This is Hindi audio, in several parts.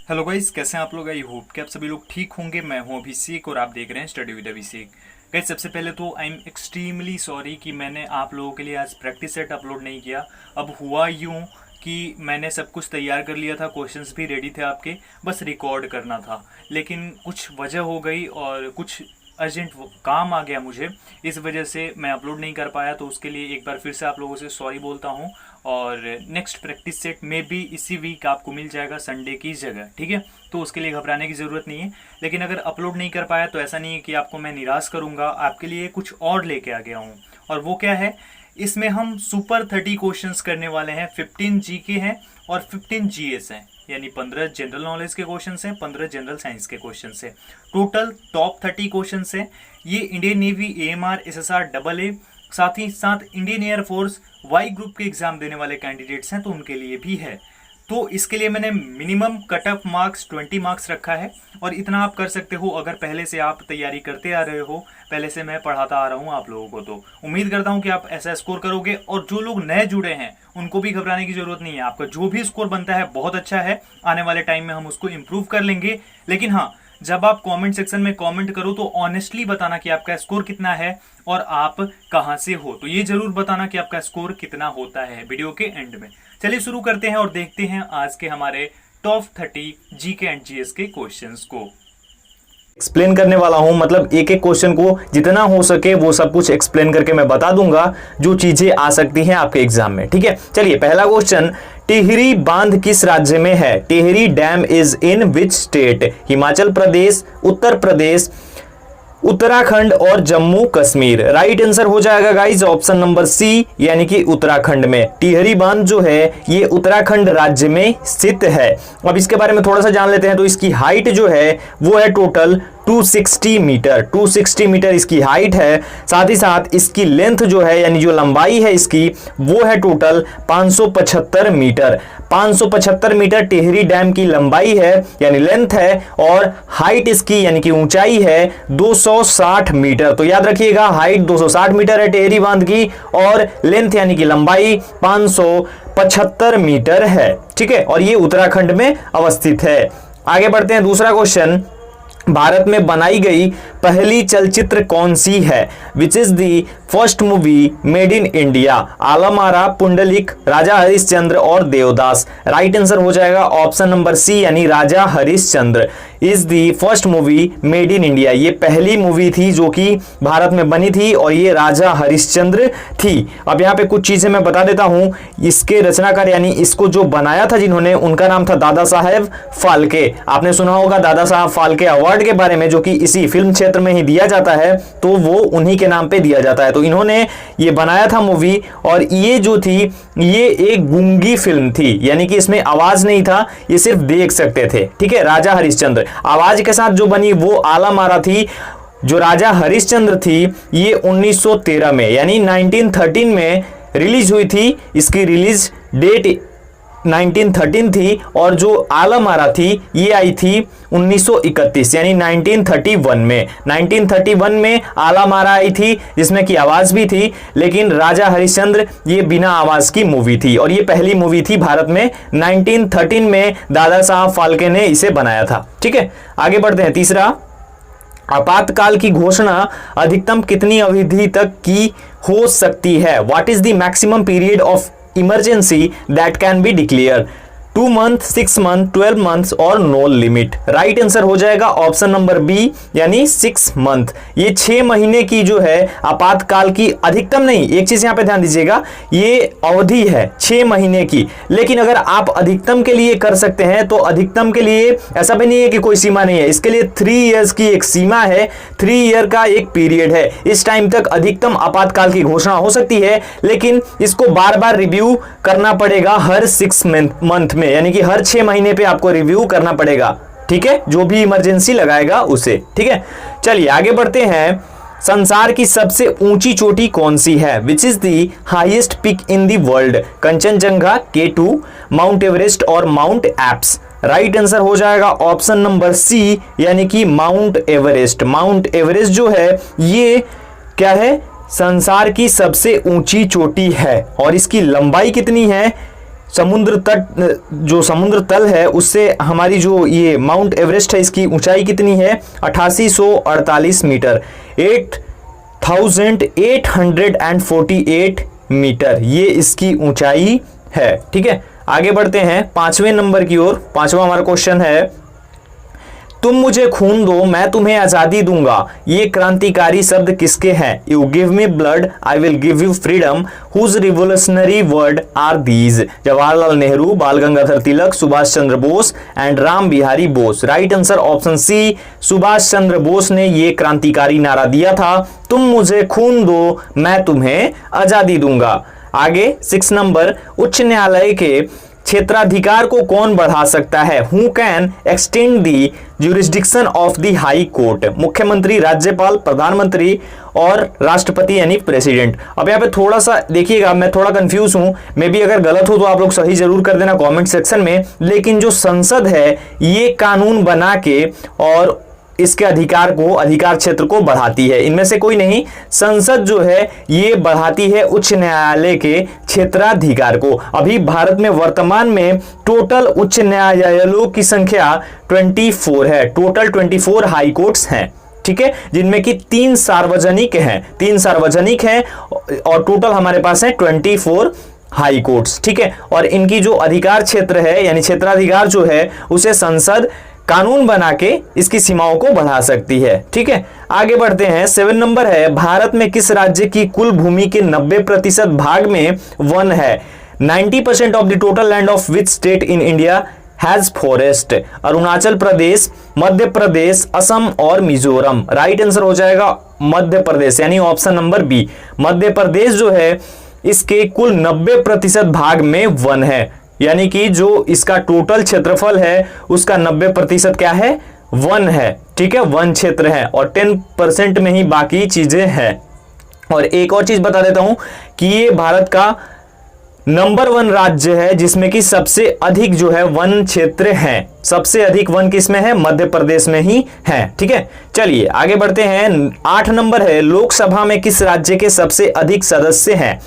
हेलो गाइस, कैसे हैं आप लोग। आई होप कि आप सभी लोग ठीक होंगे। मैं हूं अभिषेक और आप देख रहे हैं स्टडी विद अभिषेक। गाइस, सबसे पहले तो आई एम एक्सट्रीमली सॉरी कि मैंने आप लोगों के लिए आज प्रैक्टिस सेट अपलोड नहीं किया। अब हुआ यूं कि मैंने सब कुछ तैयार कर लिया था, क्वेश्चंस भी रेडी थे आपके, बस रिकॉर्ड करना था। लेकिन कुछ वजह हो गई और कुछ अर्जेंट काम आ गया मुझे, इस वजह से मैं अपलोड नहीं कर पाया। तो उसके लिए एक बार फिर से आप लोगों से सॉरी बोलता हूँ। और नेक्स्ट प्रैक्टिस सेट में भी इसी वीक आपको मिल जाएगा संडे की जगह, ठीक है। तो उसके लिए घबराने की ज़रूरत नहीं है। लेकिन अगर अपलोड नहीं कर पाया तो ऐसा नहीं है कि आपको मैं निराश करूँगा। आपके लिए कुछ और लेके आ गया हूँ। और वो क्या है, इसमें हम सुपर 30 क्वेश्चंस करने वाले हैं। 15 जीके हैं और 15 जीएस हैं, यानी 15 जनरल नॉलेज के क्वेश्चन हैं, 15 जनरल साइंस के क्वेश्चन हैं। टोटल टॉप 30 क्वेश्चन हैं। ये Indian navy, AMR, SSR, double A, साथ ही साथ इंडियन एयरफोर्स वाई ग्रुप के एग्जाम देने वाले कैंडिडेट्स हैं, तो उनके लिए भी है। तो इसके लिए मैंने minimum cut off marks 20 marks रखा है। और इतना आप कर सकते हो अगर पहले से आप तैयारी करते आ रहे हो, पहले से मैं पढ़ाता आ रहा हूँ आप लोगों को। तो उम्मीद करता हूँ कि आप ऐसा स्कोर करोगे। और जो लोग नए जुड़े हैं उनको भी घबराने की जरूरत नहीं है। आपका जो भी स्कोर बनता है बहुत अच्छा है। आने वाले टाइम में हम उसको इम्प्रूव कर लेंगे। लेकिन हाँ, जब आप कमेंट सेक्शन में कमेंट करो तो ऑनेस्टली बताना कि आपका स्कोर कितना है और आप कहां से हो। तो ये जरूर बताना कि आपका स्कोर कितना होता है वीडियो के एंड में। चलिए शुरू करते हैं और देखते हैं आज के हमारे टॉप 30 जीके एंड जीएस के क्वेश्चंस को। एक्सप्लेन करने वाला हूं, मतलब एक एक क्वेश्चन को जितना हो सके वो सब कुछ एक्सप्लेन करके मैं बता दूंगा जो चीजें आ सकती हैं आपके एग्जाम में, ठीक है। चलिए, पहला क्वेश्चन, टिहरी बांध किस राज्य में है? Tehri dam is in which state? Himachal Pradesh, Uttar Pradesh, Uttarakhand और जम्मू कश्मीर। राइट आंसर हो जाएगा गाइज ऑप्शन नंबर सी, यानी कि उत्तराखंड में। टिहरी बांध जो है ये उत्तराखंड राज्य में स्थित है। अब इसके बारे में थोड़ा सा जान लेते हैं। तो इसकी हाइट जो है वो है टोटल 260 मीटर। 260 मीटर इसकी हाइट है। साथ ही साथ इसकी लेंथ जो है, यानी जो लंबाई है इसकी, वो है total 575 metre. 575 metre Tehri dam की लंबाई है, यानी लेंथ है। और हाइट इसकी यानी कि ऊंचाई है 260 मीटर। तो याद रखिएगा, हाइट 260 मीटर है टिहरी बांध की और लेंथ यानी कि लंबाई 575 मीटर है, ठीक है। और ये उत्तराखंड में अवस्थित है। आगे बढ़ते हैं, दूसरा क्वेश्चन, भारत में बनाई गई पहली चलचित्र कौन सी है? Which is the first movie made in India? Alam Ara, Pundalik, Raja Harishchandra और देवदास। राइट आंसर हो जाएगा ऑप्शन नंबर सी, यानी Raja Harishchandra is the first movie made in India. ये पहली मूवी थी जो कि भारत में बनी थी और ये राजा हरिश्चंद्र थी। अब यहाँ पे कुछ चीजें मैं बता देता हूँ। इसके रचनाकार यानी इसको जो बनाया था जिन्होंने, उनका नाम था दादा साहेब फाल्के। आपने सुना होगा दादा साहब फाल्के अवार्ड के बारे में, जो कि इसी फिल्म क्षेत्र में ही दिया जाता है, तो वो उन्हीं के नाम पे दिया जाता है। तो इन्होंने ये बनाया था मूवी। और ये जो थी ये एक गूंगी फिल्म थी, यानी कि इसमें आवाज नहीं था, ये सिर्फ देख सकते थे, ठीक है। राजा हरिश्चंद्र आवाज के साथ जो बनी वो आलमारा थी। जो राजा हरिश्चंद्र थी ये 1913 में यानी 1913 में रिलीज हुई थी। इसकी रिलीज डेट 1913 थी। और जो आलमारा थी ये आई थी 1931 यानी 1931 में। 1931 में आलमारा आई थी जिसमें की आवाज भी थी, लेकिन राजा हरिश्चंद्र ये बिना आवाज की मूवी थी। और ये पहली मूवी थी भारत में। 1913 में दादा साहब फाल्के ने इसे बनाया था, ठीक है। आगे बढ़ते हैं, तीसरा, आपातकाल की घोषणा अधिकतम कितनी अवधि तक की हो सकती है? What is the maximum period of emergency that can be declare? 2 month, 6 month, 12 months और नो लिमिट। राइट आंसर हो जाएगा ऑप्शन नंबर बी, यानी 6 मंथ। ये 6 महीने की जो है आपातकाल की, अधिकतम नहीं, एक चीज यहां पे ध्यान दीजिएगा, ये अवधि है 6 महीने की। लेकिन अगर आप अधिकतम के लिए कर सकते हैं तो अधिकतम के लिए ऐसा भी नहीं है कि कोई सीमा नहीं है। इसके लिए 3 ईयर्स की एक सीमा है, 3 ईयर का एक पीरियड है। इस टाइम तक अधिकतम आपातकाल की घोषणा हो सकती है, लेकिन इसको बार बार रिव्यू करना पड़ेगा हर 6 मंथ में, यानी कि हर 6 महीने पे आपको रिव्यू करना पड़ेगा, ठीक है, जो भी इमरजेंसी लगाएगा उसे, ठीक है। चलिए आगे बढ़ते हैं, संसार की सबसे ऊंची चोटी कौन सी है? Which is the highest peak in the world? Kanchenjunga, K2, Mount Everest और माउंट एप्स। राइट आंसर हो जाएगा ऑप्शन नंबर सी, यानी कि माउंट एवरेस्ट। माउंट एवरेस्ट जो है ये क्या है? संसार की सबसे ऊंची चोटी है। और इसकी लंबाई कितनी है? समुद्र तट, जो समुद्र तल है उससे हमारी जो ये माउंट एवरेस्ट है इसकी ऊंचाई कितनी है 8848 मीटर, 8848 मीटर ये इसकी ऊंचाई है। ठीक है, आगे बढ़ते हैं 5वें नंबर की ओर। 5वां हमारा क्वेश्चन है, तुम मुझे खून दो मैं तुम्हें आजादी दूंगा, ये क्रांतिकारी शब्द किसके हैं? You give me blood I will give you freedom, whose revolutionary word are these? Jawaharlal Nehru, Bal Gangadhar Tilak, Subhash Chandra Bose and Ram Bihari Bose. Right answer option C, Subhash Chandra Bose ने ये क्रांतिकारी नारा दिया था, तुम मुझे खून दो मैं तुम्हें आजादी दूंगा। आगे 6 नंबर, उच्च न्यायालय के क्षेत्राधिकार को कौन बढ़ा सकता है? Who can extend the jurisdiction of the high court? मुख्यमंत्री, राज्यपाल, प्रधानमंत्री और राष्ट्रपति यानी प्रेसिडेंट। अब यहाँ पे थोड़ा सा देखिएगा, मैं थोड़ा कंफ्यूज हूं, मे भी अगर गलत हो तो आप लोग सही जरूर कर देना कमेंट सेक्शन में। लेकिन जो संसद है ये कानून बना के और इसके अधिकार को, अधिकार क्षेत्र को बढ़ाती है, इनमें से कोई नहीं, संसद जो है ये बढ़ाती है उच्च न्यायालय के क्षेत्राधिकार को। अभी भारत में वर्तमान में टोटल उच्च न्यायालयों की संख्या 24 है, टोटल 24 हाई कोर्ट्स हैं। ठीक है, जिनमें कि 3 सार्वजनिक हैं और टोटल हमारे पास है 24 हाई कोर्ट्स। ठीक है, और इनकी जो अधिकार क्षेत्र है यानी क्षेत्राधिकार जो है उसे संसद कानून बना के इसकी सीमाओं को बढ़ा सकती है। ठीक है, आगे बढ़ते हैं। 7 नंबर है, भारत में किस राज्य की कुल भूमि के 90% भाग में वन है? 90% of the total land of which state in India has forest? Arunachal Pradesh, Madhya Pradesh, Assam और मिजोरम। राइट आंसर हो जाएगा मध्य प्रदेश यानी option number B. Madhya Pradesh जो है इसके कुल 90% भाग में वन है, यानी कि जो इसका टोटल क्षेत्रफल है उसका 90% क्या है? वन है। ठीक है, वन क्षेत्र है और 10% में ही बाकी चीजें हैं। और एक और चीज बता देता हूं कि ये भारत का नंबर 1 राज्य है जिसमें कि सबसे अधिक जो है वन क्षेत्र है। सबसे अधिक वन किसमें है? मध्य प्रदेश में ही है। ठीक है, चलिए आगे बढ़ते हैं। 8 नंबर है, लोकसभा में किस राज्य के सबसे अधिक सदस्य हैं?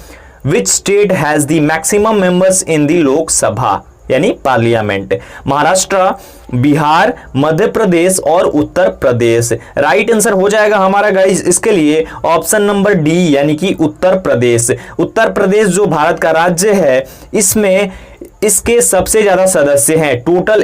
Which state has the maximum members in the लोक सभा यानी पार्लियामेंट? महाराष्ट्र, बिहार, मध्य प्रदेश और उत्तर प्रदेश। राइट आंसर हो जाएगा हमारा गाइस इसके लिए ऑप्शन नंबर डी यानी कि उत्तर प्रदेश। उत्तर प्रदेश जो भारत का राज्य है इसमें इसके सबसे ज्यादा सदस्य हैं, टोटल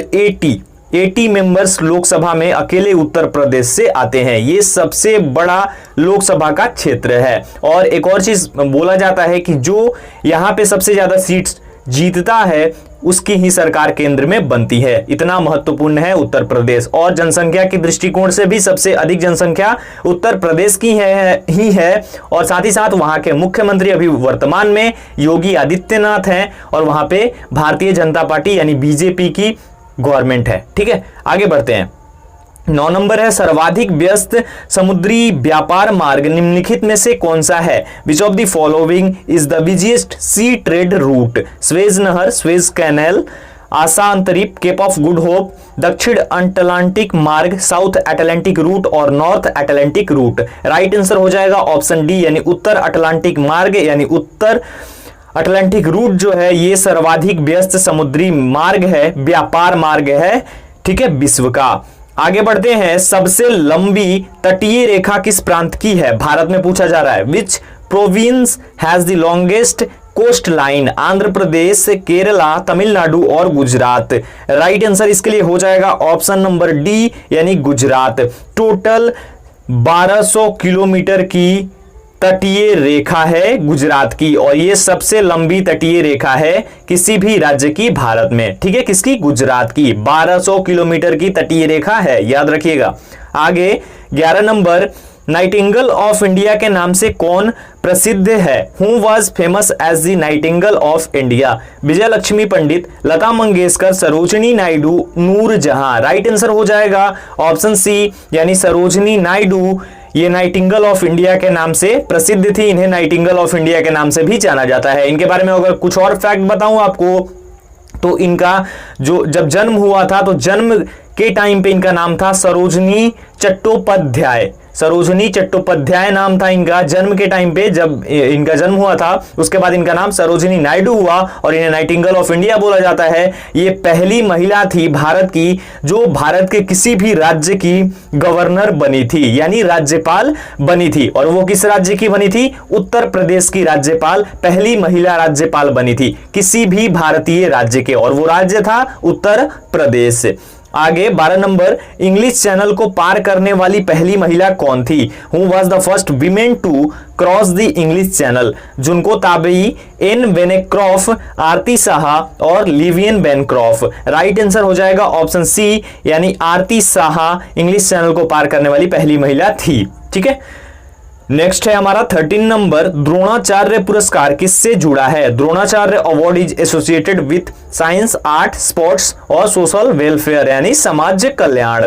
80 मेंबर्स लोकसभा में अकेले उत्तर प्रदेश से आते हैं। ये सबसे बड़ा लोकसभा का क्षेत्र है। और एक और चीज बोला जाता है कि जो यहाँ पे सबसे ज्यादा सीट्स जीतता है उसकी ही सरकार केंद्र में बनती है। इतना महत्वपूर्ण है उत्तर प्रदेश। और जनसंख्या के दृष्टिकोण से भी सबसे अधिक जनसंख्या उत्तर प्रदेश की है और साथ ही साथ वहां के मुख्यमंत्री अभी वर्तमान में योगी आदित्यनाथ हैं और वहां पे भारतीय जनता पार्टी यानी बीजेपी की गवर्नमेंट है। ठीक है, आगे बढ़ते हैं। 9 नंबर है, सर्वाधिक व्यस्त समुद्री व्यापार मार्ग निम्नलिखित में से कौन सा है? Which of the following is the busiest sea trade route? Suez नहर, स्वेज कैनाल, आशा अंतरीप, केप ऑफ गुड होप, दक्षिण अटलांटिक मार्ग, साउथ अटलांटिक रूट और North Atlantic route. Right answer हो जाएगा ऑप्शन डी यानी उत्तर अटलांटिक मार्ग यानी उत्तर अटलांटिक रूट जो है ये सर्वाधिक व्यस्त समुद्री मार्ग है, व्यापार मार्ग है। ठीक है, विश्व का। आगे बढ़ते हैं। सबसे लंबी तटीय रेखा किस प्रांत की है? भारत में पूछा जा रहा है। Which province has the longest coast line? Andhra Pradesh, Kerala, Tamil Nadu और गुजरात। राइट आंसर इसके लिए हो जाएगा ऑप्शन नंबर डी यानी गुजरात। टोटल 1200 किलोमीटर की तटीय रेखा है गुजरात की और ये सबसे लंबी तटीय रेखा है किसी भी राज्य की भारत में। ठीक है, किसकी? गुजरात की। 1200 किलोमीटर की तटीय रेखा है, याद रखिएगा। आगे 11 नंबर, नाइटिंगेल ऑफ इंडिया के नाम से कौन प्रसिद्ध है? Who was famous as the nightingale of India? Vijay Lakshmi Pandit, Lata Mangeshkar, Sarojini Naidu, Noorjahan. Right answer हो जाएगा ऑप्शन सी यानी सरोजनी नायडू। ये नाइटिंगेल ऑफ इंडिया के नाम से प्रसिद्ध थी, इन्हें नाइटिंगेल ऑफ इंडिया के नाम से भी जाना जाता है। इनके बारे में अगर कुछ और फैक्ट बताऊं आपको तो इनका जो जब जन्म हुआ था तो जन्म के टाइम पे इनका नाम था सरोजनी चट्टोपाध्याय। सरोजनी चट्टोपाध्याय नाम था इनका जन्म के टाइम पे, जब इनका जन्म हुआ था उसके बाद इनका नाम सरोजनी नायडू हुआ और इन्हें नाइटिंगेल ऑफ इंडिया बोला जाता है। ये पहली महिला थी भारत की जो भारत के किसी भी राज्य की गवर्नर बनी थी, यानी राज्यपाल बनी थी। और वो किस राज्य की बनी थी? उत्तर प्रदेश की राज्यपाल, पहली महिला राज्यपाल बनी थी किसी भी भारतीय राज्य के, और वो राज्य था उत्तर प्रदेश। आगे 12 नंबर, इंग्लिश चैनल को पार करने वाली पहली महिला कौन थी? Who was the first women to cross the English channel? Junko Tabei, Ann Bancroft, Arati Saha और लिवियन बेनक्रॉफ। राइट आंसर हो जाएगा ऑप्शन सी, यानी आरती साहा इंग्लिश चैनल को पार करने वाली पहली महिला थी। ठीक है, नेक्स्ट है हमारा 13 नंबर, द्रोणाचार्य पुरस्कार किससे जुड़ा है? Dronacharya award is associated with science, art, sports और सोशल वेलफेयर, यानी समाज कल्याण।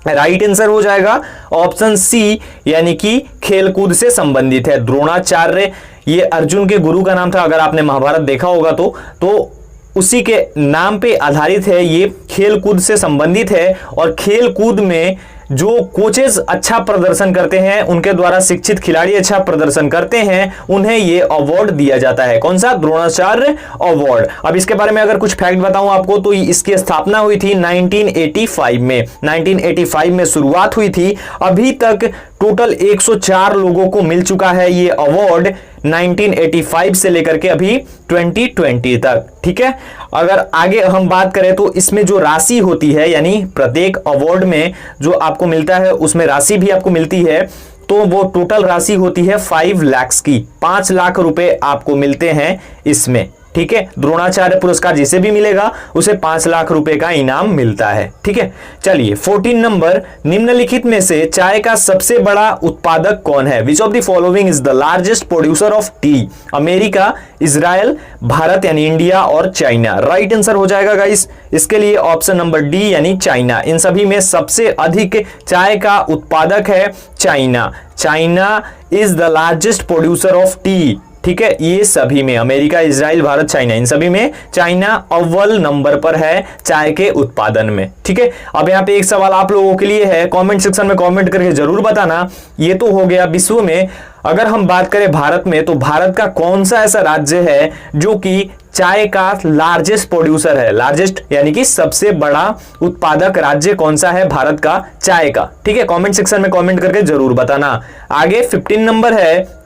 राइट आंसर हो जाएगा ऑप्शन सी, यानी कि खेलकूद से संबंधित है। द्रोणाचार्य ये अर्जुन के गुरु का नाम था, अगर आपने महाभारत देखा होगा तो उसी के नाम पे आधारित है, ये खेलकूद से संबंधित है। और खेलकूद में जो कोचेज अच्छा प्रदर्शन करते हैं, उनके द्वारा शिक्षित खिलाड़ी अच्छा प्रदर्शन करते हैं, उन्हें ये अवार्ड दिया जाता है। कौन सा? द्रोणाचार्य अवार्ड। अब इसके बारे में अगर कुछ फैक्ट बताऊं आपको तो इसकी स्थापना हुई थी 1985 में। 1985 में शुरुआत हुई थी। अभी तक टोटल 104 लोगों को मिल चुका है ये अवार्ड, 1985 से लेकर के अभी 2020 तक। ठीक है, अगर आगे हम बात करें तो इसमें जो राशि होती है, यानी प्रत्येक अवार्ड में जो आपको मिलता है उसमें राशि भी आपको मिलती है, तो वो टोटल राशि होती है 5 लाख की। 5 लाख रुपए आपको मिलते हैं इसमें। ठीक है, द्रोणाचार्य पुरस्कार जिसे भी मिलेगा उसे 5 लाख रुपए का इनाम मिलता है। ठीक है, चलिए 14 नंबर, निम्नलिखित में से चाय का सबसे बड़ा उत्पादक कौन है? Which of the following is the largest producer of T? America, Israel, Bharat यानी इंडिया और चाइना। राइट आंसर हो जाएगा गाइस इसके लिए ऑप्शन नंबर डी, यानी चाइना। इन सभी में सबसे अधिक चाय का उत्पादक है China. China is the largest producer of T. ठीक है, ये सभी में अमेरिका, इजराइल, भारत, चाइना, इन सभी में चाइना अव्वल नंबर पर है चाय के उत्पादन में। ठीक है, अब यहाँ पे एक सवाल आप लोगों के लिए है, कमेंट सेक्शन में कमेंट करके जरूर बताना। ये तो हो गया विश्व में। अगर हम बात करें भारत में, तो भारत का कौन सा ऐसा राज्य है जो कि चाय का लार्जेस्ट प्रोड्यूसर है? लार्जेस्ट यानी कि सबसे बड़ा उत्पादक राज्य कौन सा है भारत का चाय का? ठीक है, कमेंट सेक्शन में कमेंट करके जरूर बताना। आगे 15 नंबर है,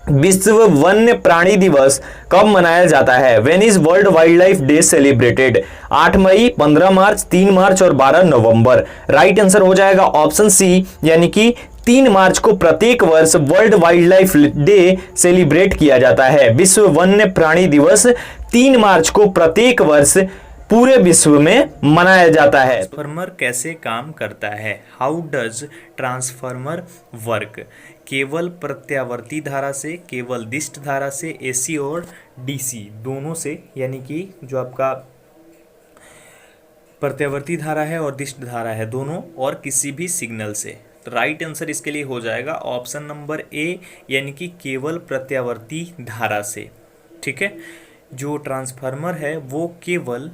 विश्व वन्य प्राणी दिवस कब मनाया जाता है? When is world wild life day celebrated? 8 मई, 15 मार्च, 3 मार्च और 12 नवंबर। राइट आंसर हो जाएगा ऑप्शन सी, यानी कि 3 मार्च को प्रत्येक वर्ष world wild life day celebrate किया जाता है। विश्व वन्य प्राणी दिवस 3 मार्च को प्रत्येक वर्ष पूरे विश्व में मनाया जाता है। ट्रांसफार्मर कैसे काम करता है? How does transformer work? केवल प्रत्यावर्ती धारा से, केवल दिष्ट धारा से, एसी और डीसी दोनों से, यानी कि जो आपका प्रत्यावर्ती धारा है और दिष्ट धारा है दोनों, और किसी भी सिग्नल से। तो राइट आंसर इसके लिए हो जाएगा ऑप्शन नंबर ए, यानी कि केवल प्रत्यावर्ती धारा से। ठीक है, जो ट्रांसफार्मर है वो केवल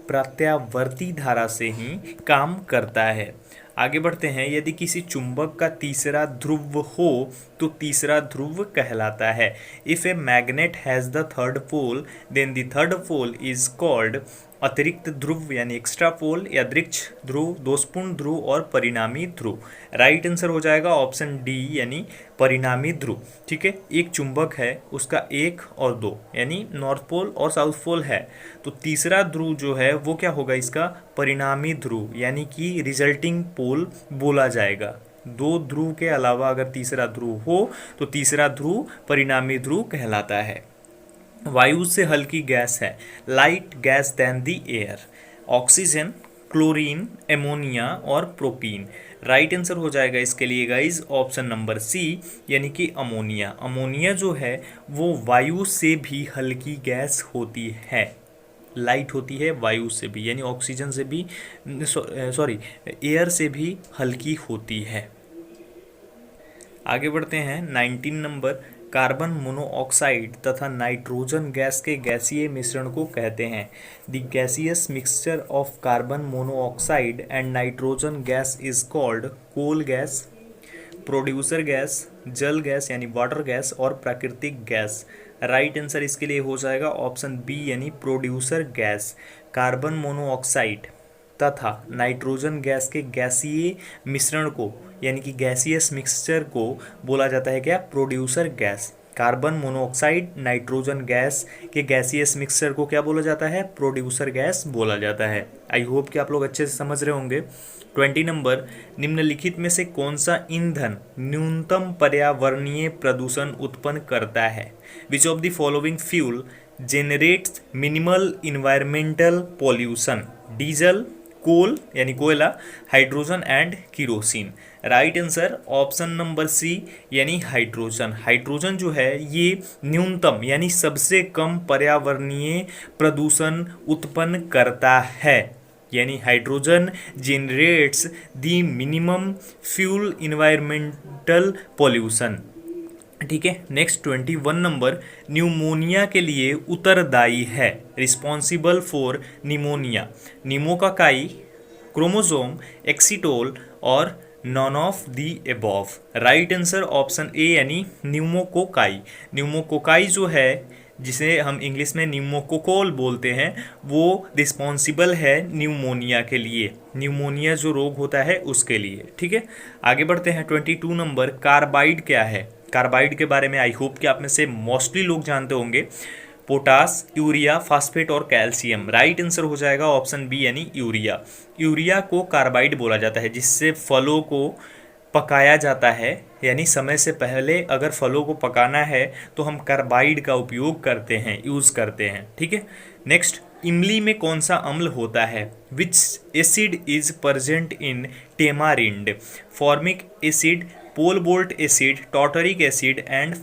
प्रत्यावर्ती धारा से ही काम करता है। आगे बढ़ते हैं, यदि किसी चुंबक का तीसरा ध्रुव हो तो तीसरा ध्रुव कहलाता है। If a magnet has the third pole then the third pole is called अतिरिक्त ध्रुव यानी एक्स्ट्रा पोल, यादृक्ष ध्रुव, दोषपूर्ण ध्रुव और परिणामी ध्रुव। राइट आंसर हो जाएगा ऑप्शन डी, यानी परिणामी ध्रुव। ठीक है, एक चुंबक है उसका 1 और 2 यानी नॉर्थ पोल और साउथ पोल है, तो तीसरा ध्रुव जो है वो क्या होगा? इसका परिणामी ध्रुव यानी कि रिजल्टिंग पोल बोला जाएगा। 2 ध्रुव के अलावा अगर तीसरा ध्रुव हो तो तीसरा ध्रुव परिणामी ध्रुव कहलाता है। वायु से हल्की गैस है, light gas than the air. Oxygen, chlorine, ammonia और प्रोपीन। राइट आंसर हो जाएगा इसके लिए गाइज ऑप्शन नंबर सी, यानी कि अमोनिया। अमोनिया जो है वो वायु से भी हल्की गैस होती है, लाइट होती है वायु से भी, यानी ऑक्सीजन से भी, सॉरी एयर से भी हल्की होती है। आगे बढ़ते हैं 19 नंबर, कार्बन मोनोऑक्साइड तथा नाइट्रोजन गैस के गैसीय मिश्रण को कहते हैं? The gaseous mixture of carbon monoxide and nitrogen gas is called coal gas, producer gas, जल गैस यानी वाटर गैस और प्राकृतिक गैस। राइट आंसर इसके लिए हो जाएगा ऑप्शन बी यानी प्रोड्यूसर गैस। कार्बन मोनोऑक्साइड तथा नाइट्रोजन गैस के गैसीय मिश्रण को यानी कि गैसियस मिक्सचर को बोला जाता है क्या? Producer gas. Carbon monoxide nitrogen gas के गैसियस मिक्सचर को क्या बोला जाता है? प्रोड्यूसर गैस बोला जाता है। आई होप कि आप लोग अच्छे से समझ रहे होंगे। 20 नंबर, निम्नलिखित में से कौन सा ईंधन न्यूनतम पर्यावरणीय प्रदूषण उत्पन्न करता है? Which of the following fuel generates minimal environmental pollution? Diesel, coal यानी कोयला, hydrogen and kerosene. Right answer option number C यानी हाइड्रोजन। हाइड्रोजन जो है ये न्यूनतम यानी सबसे कम पर्यावरणीय प्रदूषण उत्पन्न करता है, यानी hydrogen generates the minimum fuel environmental pollution. ठीक है, नेक्स्ट 21 नंबर, न्यूमोनिया के लिए उत्तरदायी है, रिस्पॉन्सिबल फॉर निमोनिया? निमोकाकाई, क्रोमोसोम, एक्सीटोल और none of the above. Right answer option A यानी न्यूमोकोकाई। न्यूमोकोकाई जो है जिसे हम इंग्लिश में न्यूमोकोकोल बोलते हैं वो रिस्पॉन्सिबल है न्यूमोनिया के लिए, न्यूमोनिया जो रोग होता है उसके लिए। ठीक है, आगे बढ़ते हैं। 22 नंबर, कार्बाइड क्या है? कार्बाइड के बारे में आई होप कि आप में से मोस्टली लोग जानते होंगे। पोटास, यूरिया, फास्फेट और कैल्शियम। राइट आंसर हो जाएगा ऑप्शन बी यानी यूरिया। यूरिया को कार्बाइड बोला जाता है जिससे फलों को पकाया जाता है, यानी समय से पहले अगर फलों को पकाना है तो हम कार्बाइड का उपयोग करते हैं, यूज़ करते हैं। ठीक है, नेक्स्ट, इमली में कौन सा अम्ल होता है? Which acid is present in tamarind? Formic acid, pole bolt acid, tartaric acid and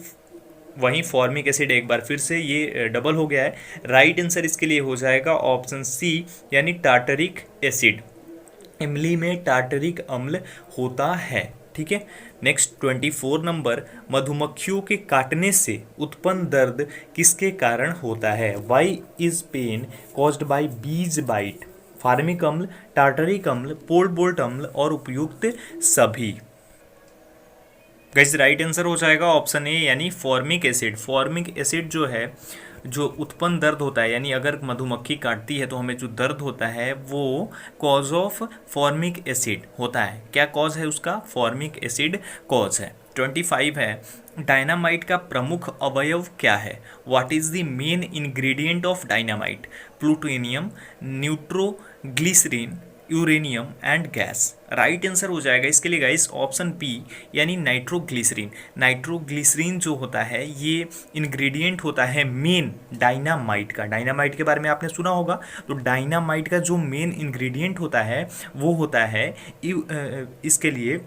वहीं फॉर्मिक एसिड एक बार फिर से ये डबल हो गया है। राइट आंसर इसके लिए हो जाएगा ऑप्शन सी यानी टार्टरिक एसिड। इमली में टार्टरिक अम्ल होता है। ठीक है, नेक्स्ट 24 नंबर, मधुमक्खियों के काटने से उत्पन्न दर्द किसके कारण होता है? Why is pain caused by bees bite? Formic अम्ल, टार्टरिक अम्ल, पोल बोल्ट अम्ल और उपयुक्त सभी। गाइस राइट आंसर हो जाएगा ऑप्शन ए यानी फॉर्मिक एसिड। फॉर्मिक एसिड जो है जो उत्पन्न दर्द होता है, यानी अगर मधुमक्खी काटती है तो हमें जो दर्द होता है वो कॉज ऑफ फॉर्मिक एसिड होता है। क्या कॉज है उसका? फॉर्मिक एसिड कॉज है। 25 है, डायनामाइट का प्रमुख अवयव क्या है? What is the main ingredient of dynamite? Plutonium, nitroglycerine, uranium and gas. Right answer हो जाएगा इसके लिए गाइस ऑप्शन पी यानी नाइट्रोग्लिसरीन। नाइट्रोग्लिसरीन जो होता है ये इंग्रेडिएंट होता है मेन डायनामाइट का। डायनामाइट के बारे में आपने सुना होगा, तो डायनामाइट का जो मेन इंग्रेडिएंट होता है वो होता है इसके लिए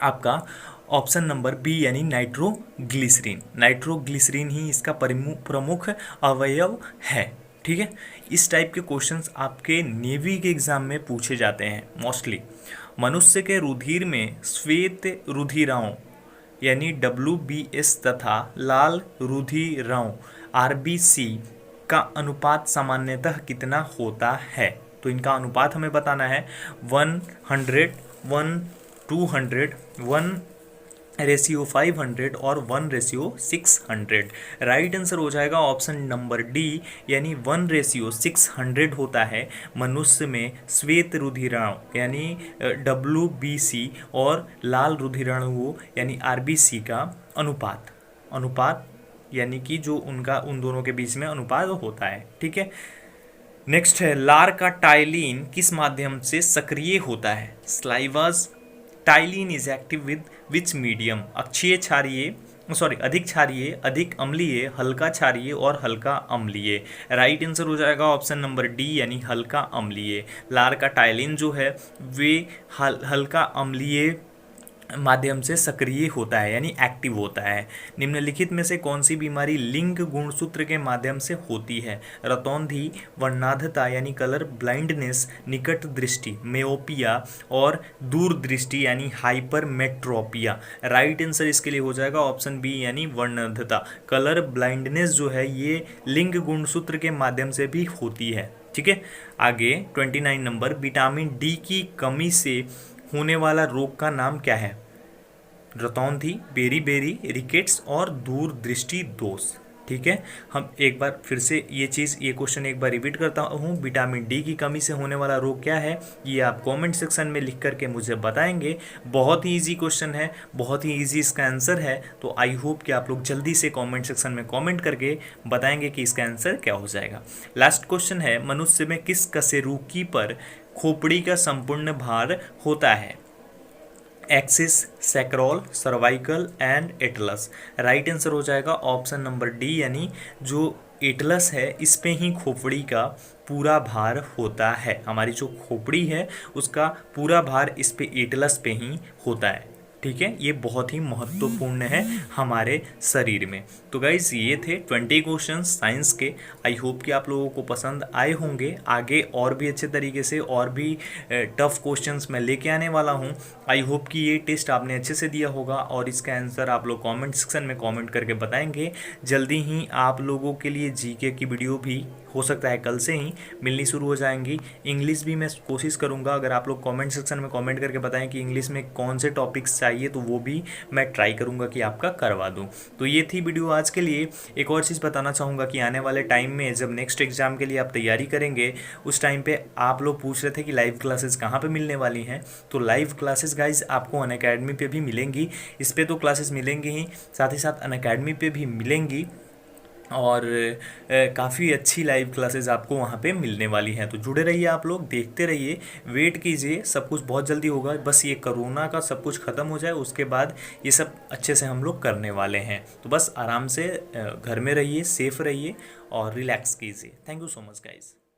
आपका ऑप्शन नंबर बी यानी नाइट्रोग्लिसरीन। नाइट्रोग्लिसरीन ही इसका प्रमुख अवयव है। ठीक है, इस टाइप के क्वेश्चंस आपके नेवी के एग्जाम में पूछे जाते हैं मोस्टली। मनुष्य के रुधिर में श्वेत रुधिराओं यानी WBS तथा लाल रुधिराओं RBC का अनुपात सामान्यतः कितना होता है? तो इनका अनुपात हमें बताना है 100, 1:200, 1:500 और 1:600। राइट आंसर हो जाएगा ऑप्शन नंबर डी यानी 1:600 होता है मनुष्य में श्वेत रुधिराणु यानी WBC और लाल रुधिराणुओं यानी RBC का अनुपात यानी कि जो उनका उन दोनों के बीच में अनुपात होता है। ठीक है, नेक्स्ट है, लार का टाइलिन किस माध्यम से सक्रिय होता है? Saliva's. Ptyalin is active with which medium? अक्षीय क्षारीय, अधिक क्षारीय, अधिक अम्लीय, हल्का क्षारीय और हल्का अम्लीय। राइट आंसर हो जाएगा ऑप्शन नंबर डी यानी हल्का अम्लीय। लार का टाइलिन जो है वे हल्का अम्लीय माध्यम से सक्रिय होता है यानी एक्टिव होता है। निम्नलिखित में से कौन सी बीमारी लिंग गुणसूत्र के माध्यम से होती है? रतौंधी, वर्णांधता यानी कलर ब्लाइंडनेस, निकट दृष्टि मेओपिया और दूरदृष्टि यानी हाइपरमेट्रोपिया। राइट आंसर इसके लिए हो जाएगा ऑप्शन बी यानी वर्णांधता। कलर ब्लाइंडनेस जो है ये लिंग गुणसूत्र के माध्यम से भी होती है। ठीक है, आगे 29 नंबर, विटामिन डी की कमी से होने वाला रोग का नाम क्या है? रतौंधी, बेरी, रिकेट्स और दूरदृष्टि दोष। ठीक है, हम एक बार फिर से ये क्वेश्चन एक बार रिपीट करता हूँ। विटामिन डी की कमी से होने वाला रोग क्या है, ये आप कमेंट सेक्शन में लिख करके मुझे बताएंगे। बहुत ही इजी क्वेश्चन है, बहुत ही इजी इसका आंसर है। तो आई होप कि आप लोग जल्दी से कमेंट सेक्शन में कमेंट करके बताएंगे कि इसका आंसर क्या हो जाएगा। लास्ट क्वेश्चन है, मनुष्य में किस कशेरुकी पर खोपड़ी का संपूर्ण भार होता है? Axis, sacral, cervical and Atlas. Right answer हो जाएगा ऑप्शन नंबर डी यानी जो एटलस है इस पे ही खोपड़ी का पूरा भार होता है। हमारी जो खोपड़ी है उसका पूरा भार इस पे एटलस पे ही होता है। ठीक है, ये बहुत ही महत्वपूर्ण है हमारे शरीर में। तो गाइज ये थे 20 क्वेश्चन साइंस के। आई होप कि आप लोगों को पसंद आए होंगे। आगे और भी अच्छे तरीके से और भी टफ क्वेश्चंस मैं लेके आने वाला हूँ। आई होप कि ये टेस्ट आपने अच्छे से दिया होगा और इसका आंसर आप लोग कमेंट सेक्शन में कमेंट करके बताएंगे। जल्दी ही आप लोगों के लिए जीके की वीडियो भी हो सकता है कल से ही मिलनी शुरू हो जाएंगी। इंग्लिश भी मैं कोशिश करूंगा, अगर आप लोग कमेंट सेक्शन में कमेंट करके बताएं कि इंग्लिश में कौन से टॉपिक्स चाहिए तो वो भी मैं ट्राई करूंगा कि आपका करवा दूं। तो ये थी वीडियो आज के लिए। एक और चीज़ बताना चाहूँगा कि आने वाले टाइम में जब नेक्स्ट एग्जाम के लिए आप तैयारी करेंगे उस टाइम पे आप लोग पूछ रहे थे कि लाइव क्लासेस कहाँ पे मिलने वाली हैं। तो लाइव क्लासेस गाइज आपको अनअकैडमी पे भी मिलेंगी। इस पे तो क्लासेस मिलेंगी ही, साथ ही साथ अनअकैडमी पे भी मिलेंगी और काफ़ी अच्छी लाइव क्लासेस आपको वहाँ पे मिलने वाली हैं। तो जुड़े रहिए, आप लोग देखते रहिए, वेट कीजिए, सब कुछ बहुत जल्दी होगा। बस ये कोरोना का सब कुछ ख़त्म हो जाए उसके बाद ये सब अच्छे से हम लोग करने वाले हैं। तो बस आराम से घर में रहिए, सेफ रहिए और रिलैक्स कीजिए। Thank you so much guys.